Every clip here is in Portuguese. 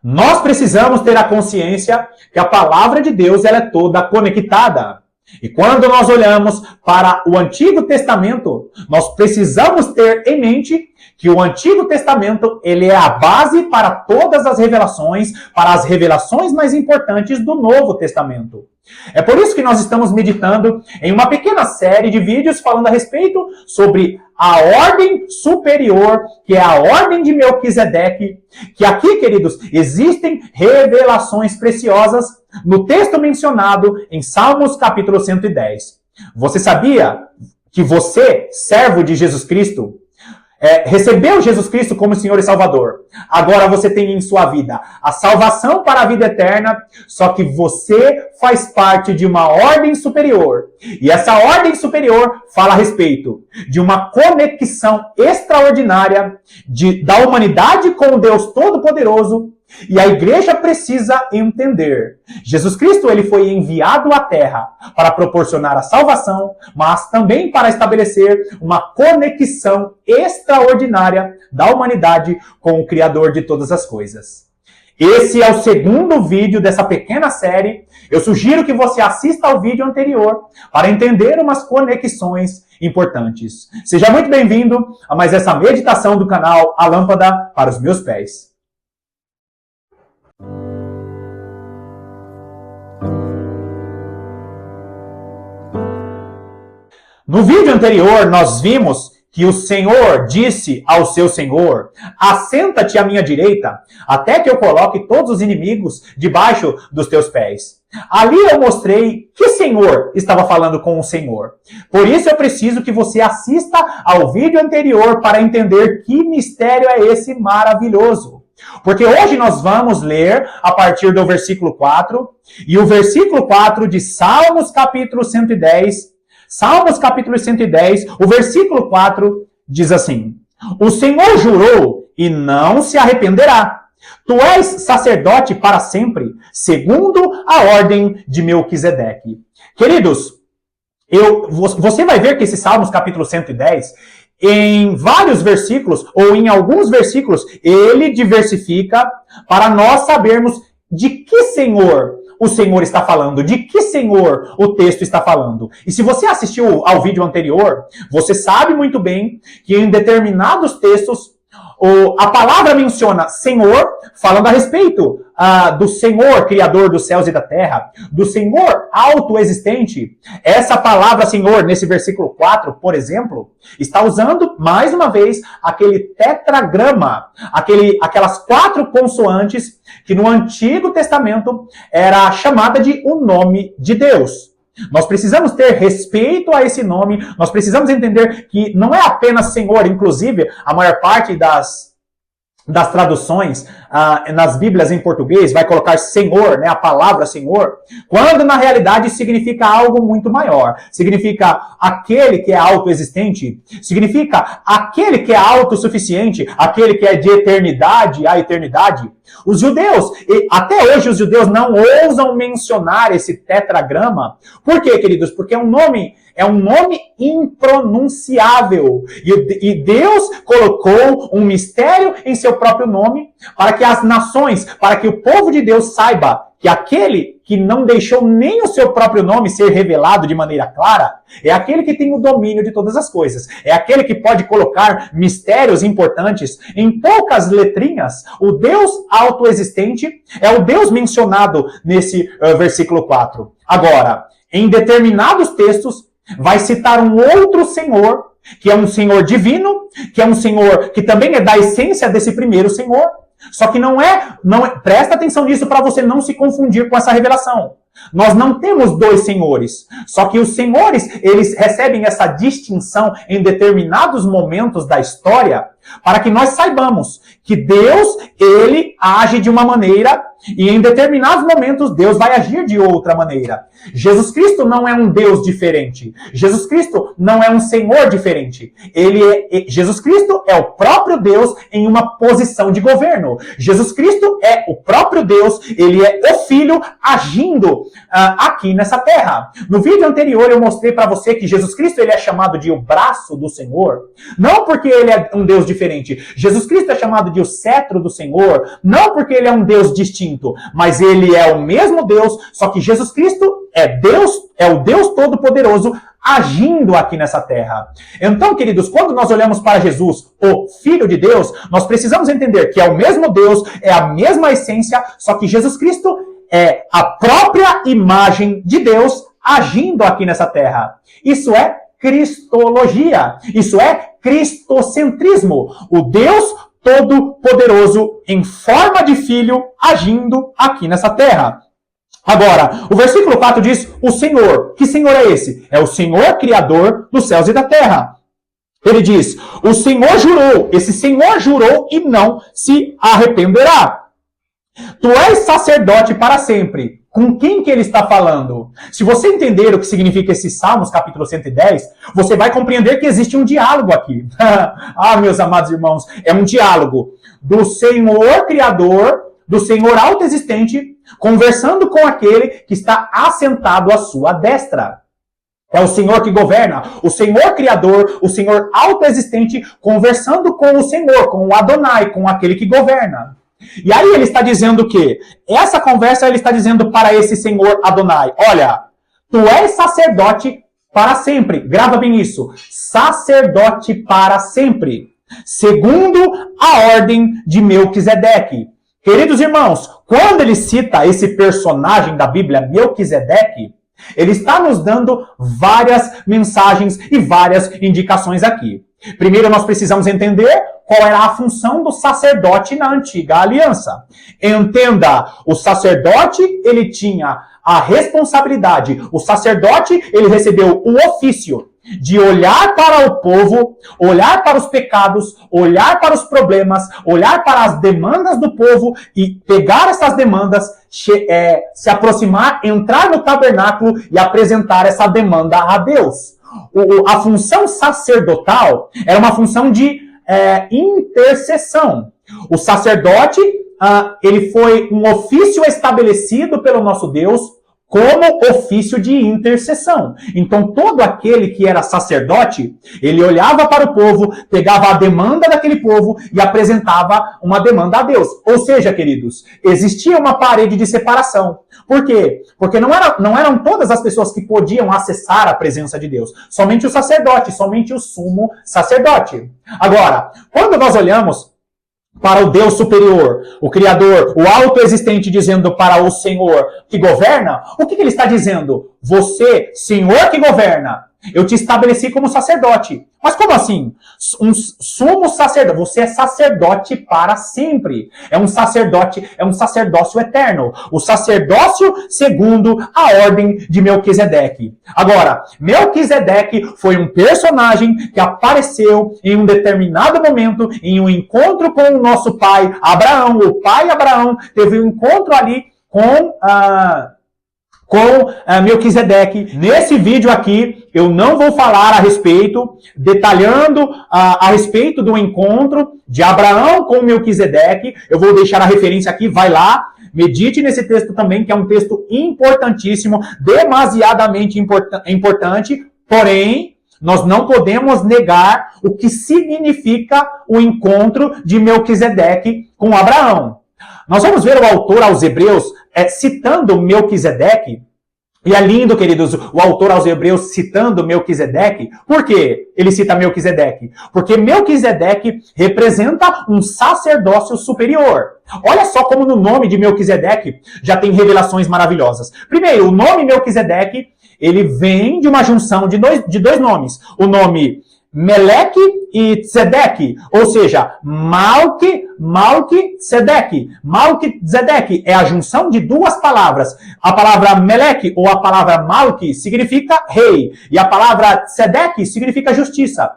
Nós precisamos ter a consciência que a palavra de Deus ela é toda conectada. E quando nós olhamos para o Antigo Testamento, nós precisamos ter em mente que o Antigo Testamento ele é a base para todas as revelações, para as revelações mais importantes do Novo Testamento. É por isso que nós estamos meditando em uma pequena série de vídeos falando a respeito sobre a ordem superior, que é a ordem de Melquisedeque, que aqui, queridos, existem revelações preciosas no texto mencionado em Salmos capítulo 110. Você sabia que você, servo de Jesus Cristo, recebeu Jesus Cristo como Senhor e Salvador? Agora você tem em sua vida a salvação para a vida eterna, só que você faz parte de uma ordem superior. E essa ordem superior fala a respeito de uma conexão extraordinária da humanidade com o Deus Todo-Poderoso. E a igreja precisa entender. Jesus Cristo ele foi enviado à Terra para proporcionar a salvação, mas também para estabelecer uma conexão extraordinária da humanidade com o Criador de todas as coisas. Esse é o segundo vídeo dessa pequena série. Eu sugiro que você assista ao vídeo anterior para entender umas conexões importantes. Seja muito bem-vindo a mais essa meditação do canal A Lâmpada para os Meus Pés. No vídeo anterior, nós vimos que o Senhor disse ao seu Senhor: assenta-te à minha direita, até que eu coloque todos os inimigos debaixo dos teus pés. Ali eu mostrei que Senhor estava falando com o Senhor. Por isso eu preciso que você assista ao vídeo anterior para entender que mistério é esse maravilhoso. Porque hoje nós vamos ler a partir do versículo 4, e o versículo 4 de Salmos capítulo 110, Salmos capítulo 110, o versículo 4 diz assim: o Senhor jurou e não se arrependerá. Tu és sacerdote para sempre, segundo a ordem de Melquisedeque. Queridos, você vai ver que esse Salmos capítulo 110, em vários versículos, ou em alguns versículos, ele diversifica para nós sabermos de que Senhor o Senhor está falando, de que Senhor o texto está falando. E se você assistiu ao vídeo anterior, você sabe muito bem que em determinados textos a palavra menciona Senhor, falando a respeito do Senhor, Criador dos céus e da terra, do Senhor autoexistente. Essa palavra Senhor, nesse versículo 4, por exemplo, está usando, mais uma vez, aquele tetragrama, aquelas 4 consoantes que no Antigo Testamento era chamada de o nome de Deus. Nós precisamos ter respeito a esse nome, nós precisamos entender que não é apenas Senhor, inclusive a maior parte das traduções nas Bíblias em português vai colocar Senhor, né, a palavra Senhor, quando na realidade significa algo muito maior. Significa aquele que é autoexistente, significa aquele que é autossuficiente, aquele que é de eternidade a eternidade. Os judeus, até hoje os judeus não ousam mencionar esse tetragrama. Por quê, queridos? Porque é um nome impronunciável. E Deus colocou um mistério em seu próprio nome para que as nações, para que o povo de Deus saiba que aquele que não deixou nem o seu próprio nome ser revelado de maneira clara, é aquele que tem o domínio de todas as coisas. É aquele que pode colocar mistérios importantes em poucas letrinhas. O Deus autoexistente é o Deus mencionado nesse versículo 4. Agora, em determinados textos, vai citar um outro Senhor, que é um Senhor divino, que é um Senhor que também é da essência desse primeiro Senhor. Só que não é, presta atenção nisso para você não se confundir com essa revelação. Nós não temos 2 senhores. Só que os senhores, eles recebem essa distinção em determinados momentos da história para que nós saibamos que Deus, ele age de uma maneira e em determinados momentos Deus vai agir de outra maneira. Jesus Cristo não é um Deus diferente. Jesus Cristo não é um Senhor diferente. Jesus Cristo é o próprio Deus em uma posição de governo. Jesus Cristo é o próprio Deus, ele é o Filho agindo aqui nessa terra. No vídeo anterior eu mostrei para você que Jesus Cristo ele é chamado de o braço do Senhor, não porque ele é um Deus diferente. Jesus Cristo é chamado de o cetro do Senhor, Não porque ele é um Deus distinto, mas ele é o mesmo Deus, só que Jesus Cristo é Deus, é o Deus Todo-Poderoso agindo aqui nessa terra. Então, queridos, quando nós olhamos para Jesus, o Filho de Deus, nós precisamos entender que é o mesmo Deus, é a mesma essência, só que Jesus Cristo é a própria imagem de Deus agindo aqui nessa terra. Isso é cristologia. Isso é cristocentrismo. O Deus Todo-Poderoso em forma de Filho agindo aqui nessa terra. Agora, o versículo 4 diz, o Senhor. Que Senhor é esse? É o Senhor Criador dos céus e da terra. Ele diz, o Senhor jurou. Esse Senhor jurou e não se arrependerá. Tu és sacerdote para sempre. Com quem que ele está falando? Se você entender o que significa esse Salmos, capítulo 110, você vai compreender que existe um diálogo aqui. Ah, meus amados irmãos, é um diálogo do Senhor Criador, do Senhor autoexistente, conversando com aquele que está assentado à sua destra. É o Senhor que governa, o Senhor Criador, o Senhor autoexistente, conversando com o Senhor, com o Adonai, com aquele que governa. E aí ele está dizendo que, essa conversa ele está dizendo para esse Senhor Adonai, olha, tu és sacerdote para sempre. Grava bem isso, sacerdote para sempre, segundo a ordem de Melquisedeque. Queridos irmãos, quando ele cita esse personagem da Bíblia, Melquisedeque, ele está nos dando várias mensagens e várias indicações aqui. Primeiro, nós precisamos entender qual era a função do sacerdote na antiga aliança. Entenda, o sacerdote, ele tinha a responsabilidade, o sacerdote, ele recebeu o ofício de olhar para o povo, olhar para os pecados, olhar para os problemas, olhar para as demandas do povo e pegar essas demandas, se aproximar, entrar no tabernáculo e apresentar essa demanda a Deus. A função sacerdotal era uma função de intercessão. O sacerdote, ele foi um ofício estabelecido pelo nosso Deus como ofício de intercessão. Então, todo aquele que era sacerdote, ele olhava para o povo, pegava a demanda daquele povo e apresentava uma demanda a Deus. Ou seja, queridos, existia uma parede de separação. Por quê? Porque não eram todas as pessoas que podiam acessar a presença de Deus. Somente o sacerdote, somente o sumo sacerdote. Agora, quando nós olhamos para o Deus superior, o Criador, o autoexistente, dizendo para o Senhor que governa, o que ele está dizendo? Você, Senhor que governa, eu te estabeleci como sacerdote. Mas como assim? Um sumo sacerdote. Você é sacerdote para sempre. É um sacerdócio eterno. O sacerdócio segundo a ordem de Melquisedeque. Agora, Melquisedeque foi um personagem que apareceu em um determinado momento, em um encontro com o nosso pai Abraão. O pai Abraão teve um encontro ali com Melquisedeque. Nesse vídeo aqui, eu não vou falar a respeito, detalhando a respeito do encontro de Abraão com Melquisedeque. Eu vou deixar a referência aqui, vai lá, medite nesse texto também, que é um texto importantíssimo, demasiadamente importante, porém, nós não podemos negar o que significa o encontro de Melquisedeque com Abraão. Nós vamos ver o autor aos Hebreus citando Melquisedeque, e é lindo, queridos, o autor aos Hebreus citando Melquisedeque. Por quê ele cita Melquisedeque? Porque Melquisedeque representa um sacerdócio superior. Olha só como no nome de Melquisedeque já tem revelações maravilhosas. Primeiro, o nome Melquisedeque, ele vem de uma junção de dois nomes. O nome Meleque e Tzedeque, ou seja, Malquisedeque. Malquisedeque é a junção de duas palavras. A palavra Meleque ou a palavra Malqui significa rei, e a palavra Tzedeque significa justiça.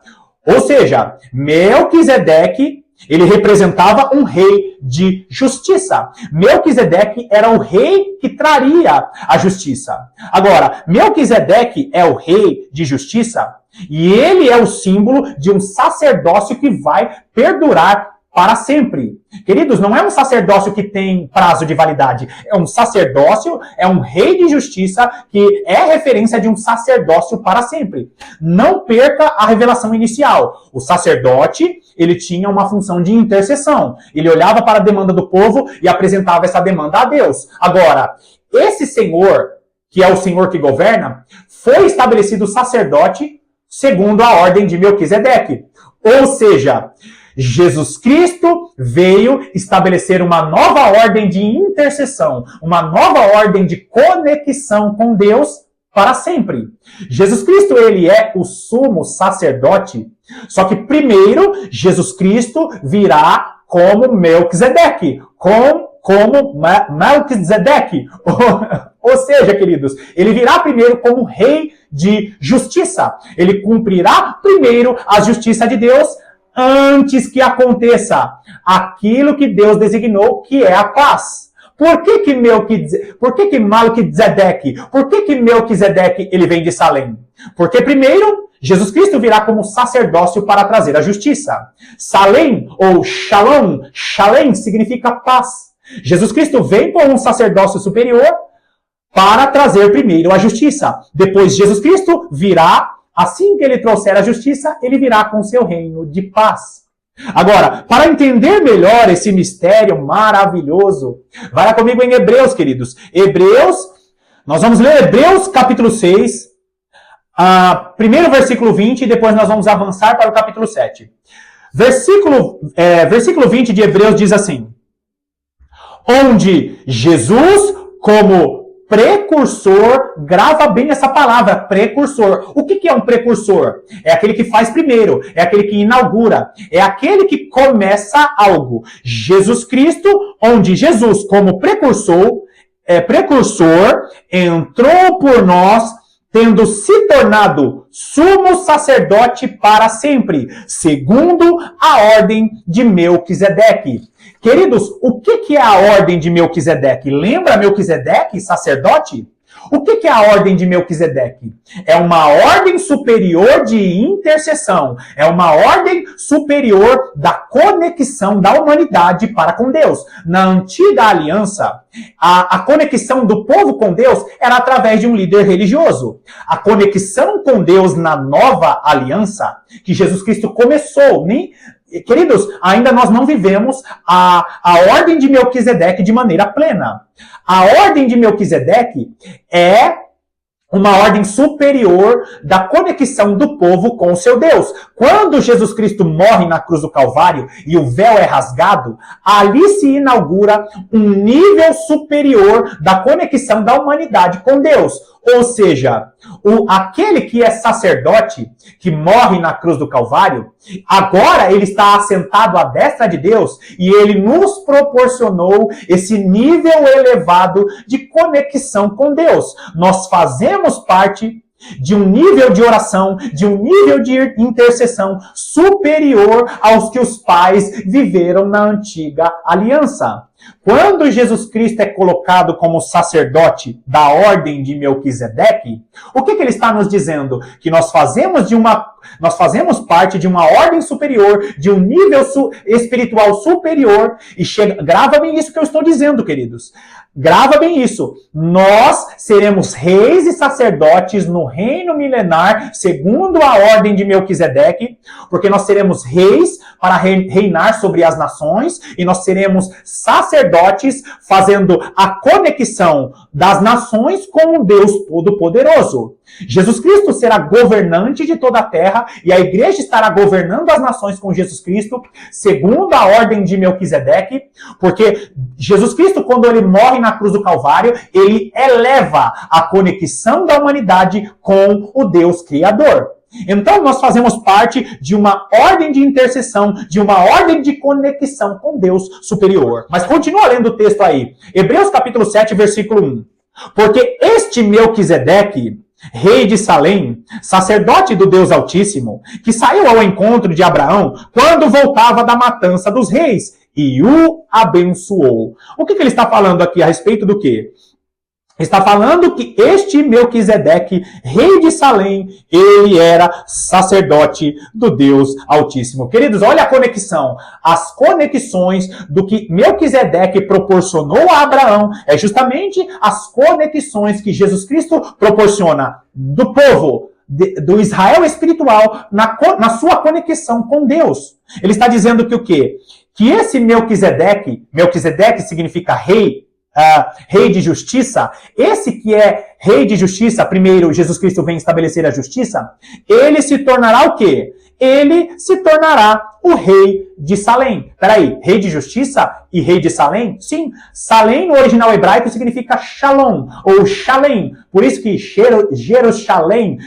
Ou seja, Melquisedeque, ele representava um rei de justiça. Melquisedeque era o rei que traria a justiça. Agora, Melquisedeque é o rei de justiça e ele é o símbolo de um sacerdócio que vai perdurar para sempre. Queridos, não é um sacerdócio que tem prazo de validade. É um sacerdócio, é um rei de justiça que é referência de um sacerdócio para sempre. Não perca a revelação inicial. O sacerdote, ele tinha uma função de intercessão. Ele olhava para a demanda do povo e apresentava essa demanda a Deus. Agora, esse Senhor, que é o Senhor que governa, foi estabelecido sacerdote segundo a ordem de Melquisedeque. Ou seja, Jesus Cristo veio estabelecer uma nova ordem de intercessão, uma nova ordem de conexão com Deus para sempre. Jesus Cristo, ele é o sumo sacerdote, só que primeiro Jesus Cristo virá como Melquisedeque, como Melquisedeque. Ou seja, queridos, ele virá primeiro como rei de justiça. Ele cumprirá primeiro a justiça de Deus antes que aconteça aquilo que Deus designou, que é a paz. Por que Melquisedeque? Por que Melquisedeque ele vem de Salém? Porque primeiro Jesus Cristo virá como sacerdócio para trazer a justiça. Salém ou Shalom, Shalem significa paz. Jesus Cristo vem como um sacerdócio superior para trazer primeiro a justiça. Depois Jesus Cristo virá, assim que ele trouxer a justiça, ele virá com seu reino de paz. Agora, para entender melhor esse mistério maravilhoso, vai lá comigo em Hebreus, queridos. Hebreus, nós vamos ler Hebreus capítulo 6, primeiro versículo 20, e depois nós vamos avançar para o capítulo 7. Versículo 20 de Hebreus diz assim: onde Jesus, como precursor, grava bem essa palavra, precursor. O que é um precursor? É aquele que faz primeiro, é aquele que inaugura, é aquele que começa algo. Jesus Cristo, onde Jesus, como precursor, entrou por nós, tendo se tornado sumo sacerdote para sempre, segundo a ordem de Melquisedeque. Queridos, o que é a ordem de Melquisedeque? Lembra Melquisedeque, sacerdote? O que é a ordem de Melquisedeque? É uma ordem superior de intercessão. É uma ordem superior da conexão da humanidade para com Deus. Na antiga aliança, a conexão do povo com Deus era através de um líder religioso. A conexão com Deus na nova aliança, que Jesus Cristo começou, queridos, ainda nós não vivemos a ordem de Melquisedeque de maneira plena. A ordem de Melquisedeque é uma ordem superior da conexão do povo com o seu Deus. Quando Jesus Cristo morre na cruz do Calvário e o véu é rasgado, ali se inaugura um nível superior da conexão da humanidade com Deus. Ou seja, aquele que é sacerdote, que morre na cruz do Calvário, agora ele está assentado à destra de Deus e ele nos proporcionou esse nível elevado de conexão com Deus. Nós fazemos parte de um nível de oração, de um nível de intercessão superior aos que os pais viveram na antiga aliança. Quando Jesus Cristo é colocado como sacerdote da ordem de Melquisedeque, o que ele está nos dizendo? Que nós fazemos parte de uma ordem superior, de um nível espiritual superior, e grava bem isso que eu estou dizendo, queridos. Grava bem isso. Nós seremos reis e sacerdotes no reino milenar, segundo a ordem de Melquisedeque, porque nós seremos reis para reinar sobre as nações, e nós seremos sacerdotes fazendo a conexão das nações com o Deus Todo-Poderoso. Jesus Cristo será governante de toda a terra e a igreja estará governando as nações com Jesus Cristo, segundo a ordem de Melquisedeque, porque Jesus Cristo, quando ele morre na cruz do Calvário, ele eleva a conexão da humanidade com o Deus Criador. Então, nós fazemos parte de uma ordem de intercessão, de uma ordem de conexão com Deus superior. Mas continua lendo o texto aí. Hebreus capítulo 7, versículo 1. Porque este Melquisedeque, rei de Salém, sacerdote do Deus Altíssimo, que saiu ao encontro de Abraão quando voltava da matança dos reis e o abençoou. O que ele está falando aqui a respeito do quê? Está falando que este Melquisedeque, rei de Salém, ele era sacerdote do Deus Altíssimo. Queridos, olha a conexão. As conexões do que Melquisedeque proporcionou a Abraão é justamente as conexões que Jesus Cristo proporciona do povo do Israel espiritual na sua conexão com Deus. Ele está dizendo que o quê? Que esse Melquisedeque significa rei, rei de justiça, esse que é rei de justiça, primeiro Jesus Cristo vem estabelecer a justiça, ele se tornará o quê? Ele se tornará o rei de Salém. Peraí, rei de justiça e rei de Salém? Sim, Salém no original hebraico significa Shalom, ou Shalem. Por isso que Jerusalém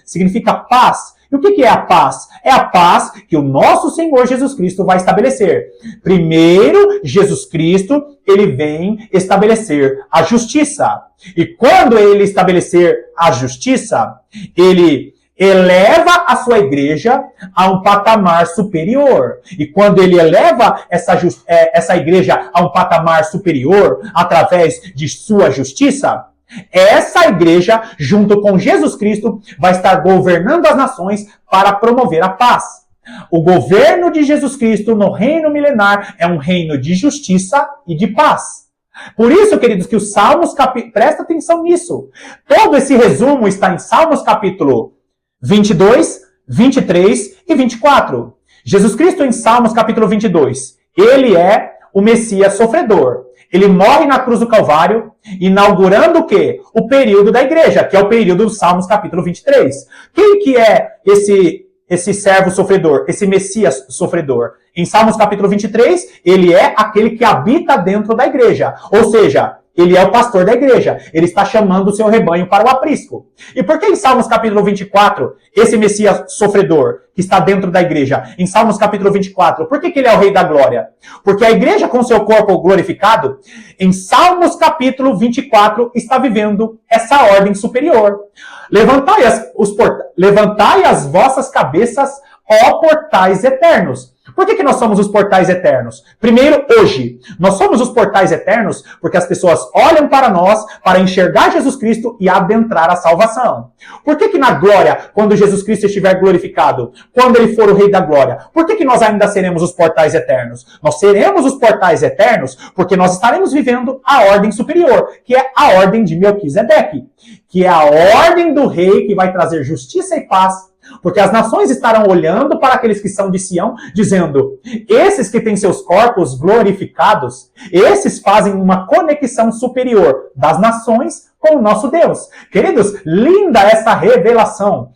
significa paz. E o que é a paz? É a paz que o nosso Senhor Jesus Cristo vai estabelecer. Primeiro, Jesus Cristo, ele vem estabelecer a justiça. E quando ele estabelecer a justiça, ele eleva a sua igreja a um patamar superior. E quando ele eleva essa igreja a um patamar superior através de sua justiça, essa igreja, junto com Jesus Cristo, vai estar governando as nações para promover a paz. O governo de Jesus Cristo no reino milenar é um reino de justiça e de paz. Por isso, queridos, que os Salmos, presta atenção nisso. Todo esse resumo está em Salmos capítulo 22, 23 e 24. Jesus Cristo em Salmos capítulo 22, ele é o Messias sofredor. Ele morre na cruz do Calvário, inaugurando o quê? O período da igreja, que é o período do Salmos capítulo 23. Quem que é esse servo sofredor, esse Messias sofredor? Em Salmos capítulo 23, ele é aquele que habita dentro da igreja. Ou seja, ele é o pastor da igreja. Ele está chamando o seu rebanho para o aprisco. E por que em Salmos capítulo 24, esse Messias sofredor que está dentro da igreja? Em Salmos capítulo 24, por que ele é o rei da glória? Porque a igreja com seu corpo glorificado, em Salmos capítulo 24, está vivendo essa ordem superior. Levantai as vossas cabeças, ó portais eternos. Por que nós somos os portais eternos? Primeiro, hoje. Nós somos os portais eternos porque as pessoas olham para nós para enxergar Jesus Cristo e adentrar a salvação. Por que na glória, quando Jesus Cristo estiver glorificado, quando ele for o rei da glória, por que nós ainda seremos os portais eternos? Nós seremos os portais eternos porque nós estaremos vivendo a ordem superior, que é a ordem de Melquisedeque, que é a ordem do rei que vai trazer justiça e paz. Porque as nações estarão olhando para aqueles que são de Sião, dizendo, esses que têm seus corpos glorificados, esses fazem uma conexão superior das nações com o nosso Deus. Queridos, linda essa revelação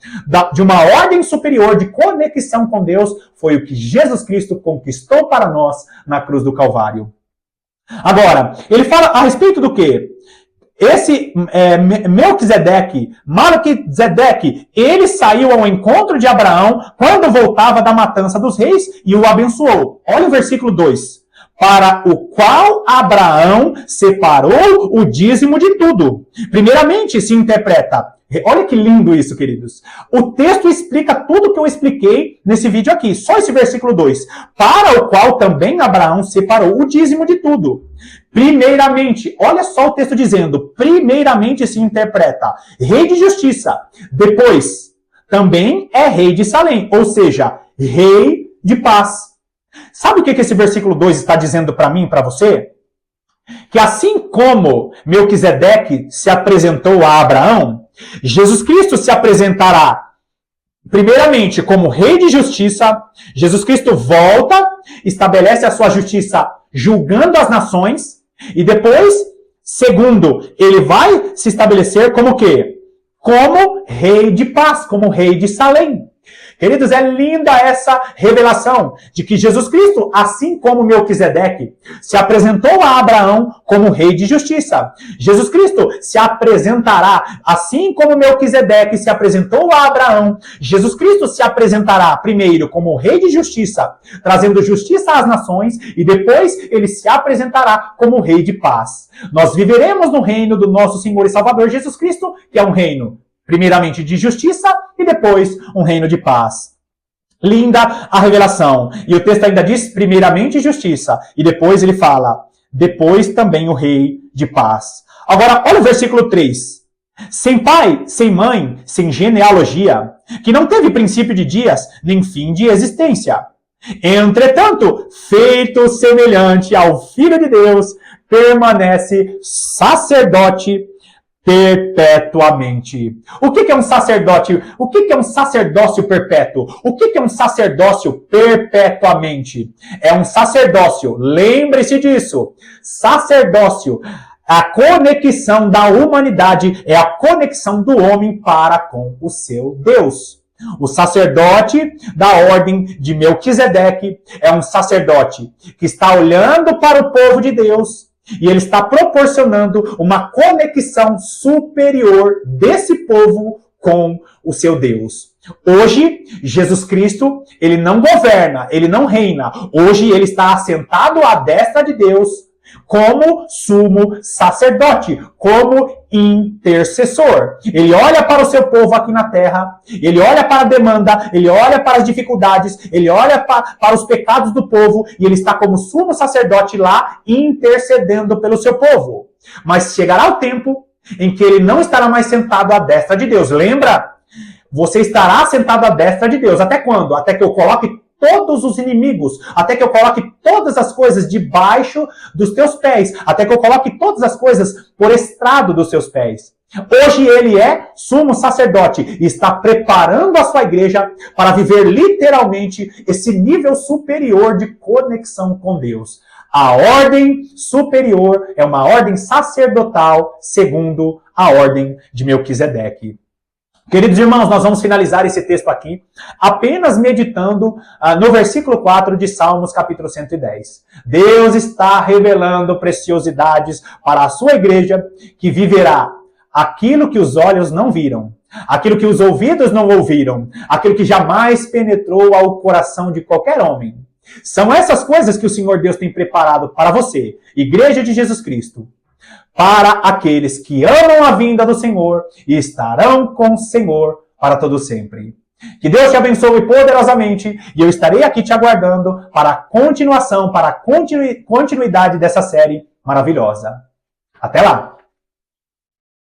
de uma ordem superior de conexão com Deus, foi o que Jesus Cristo conquistou para nós na cruz do Calvário. Agora, ele fala a respeito do quê? Esse Melquisedeque, ele saiu ao encontro de Abraão quando voltava da matança dos reis e o abençoou. Olha o versículo 2. Para o qual Abraão separou o dízimo de tudo. Primeiramente se interpreta. Olha que lindo isso, queridos. O texto explica tudo que eu expliquei nesse vídeo aqui. Só esse versículo 2. Para o qual também Abraão separou o dízimo de tudo. Primeiramente, olha só o texto dizendo. Primeiramente se interpreta. Rei de justiça. Depois, também é rei de Salém. Ou seja, rei de paz. Sabe o que esse versículo 2 está dizendo para mim e para você? Que assim como Melquisedeque se apresentou a Abraão, Jesus Cristo se apresentará primeiramente como rei de justiça. Jesus Cristo volta, estabelece a sua justiça julgando as nações. E depois, segundo, ele vai se estabelecer como o quê? Como rei de paz, como rei de Salém. Queridos, é linda essa revelação de que Jesus Cristo, assim como Melquisedeque, se apresentou a Abraão como rei de justiça. Jesus Cristo se apresentará, assim como Melquisedeque se apresentou a Abraão, Jesus Cristo se apresentará primeiro como rei de justiça, trazendo justiça às nações, e depois ele se apresentará como rei de paz. Nós viveremos no reino do nosso Senhor e Salvador Jesus Cristo, que é um reino primeiramente de justiça e depois um reino de paz. Linda a revelação. E o texto ainda diz primeiramente justiça. E depois ele fala, depois também o rei de paz. Agora, olha o versículo 3. Sem pai, sem mãe, sem genealogia, que não teve princípio de dias, nem fim de existência. Entretanto, feito semelhante ao Filho de Deus, permanece sacerdote perpetuamente. O que é um sacerdote? O que é um sacerdócio perpétuo? O que é um sacerdócio perpetuamente? É um sacerdócio, lembre-se disso, sacerdócio, a conexão da humanidade é a conexão do homem para com o seu Deus. O sacerdote da ordem de Melquisedeque é um sacerdote que está olhando para o povo de Deus e ele está proporcionando uma conexão superior desse povo com o seu Deus. Hoje, Jesus Cristo, ele não governa, ele não reina. Hoje ele está assentado à destra de Deus como sumo sacerdote, como intercessor. Ele olha para o seu povo aqui na terra, ele olha para a demanda, ele olha para as dificuldades, ele olha para os pecados do povo e ele está como sumo sacerdote lá intercedendo pelo seu povo. Mas chegará o tempo em que ele não estará mais sentado à destra de Deus. Lembra? Você estará sentado à destra de Deus. Até quando? Até que eu coloque todos os inimigos, até que eu coloque todas as coisas debaixo dos teus pés, até que eu coloque todas as coisas por estrado dos seus pés. Hoje ele é sumo sacerdote e está preparando a sua igreja para viver literalmente esse nível superior de conexão com Deus. A ordem superior é uma ordem sacerdotal segundo a ordem de Melquisedeque. Queridos irmãos, nós vamos finalizar esse texto aqui apenas meditando no versículo 4 de Salmos capítulo 110. Deus está revelando preciosidades para a sua igreja que viverá aquilo que os olhos não viram, aquilo que os ouvidos não ouviram, aquilo que jamais penetrou ao coração de qualquer homem. São essas coisas que o Senhor Deus tem preparado para você, Igreja de Jesus Cristo, para aqueles que amam a vinda do Senhor e estarão com o Senhor para todo sempre. Que Deus te abençoe poderosamente e eu estarei aqui te aguardando para a continuação, para a continuidade dessa série maravilhosa. Até lá!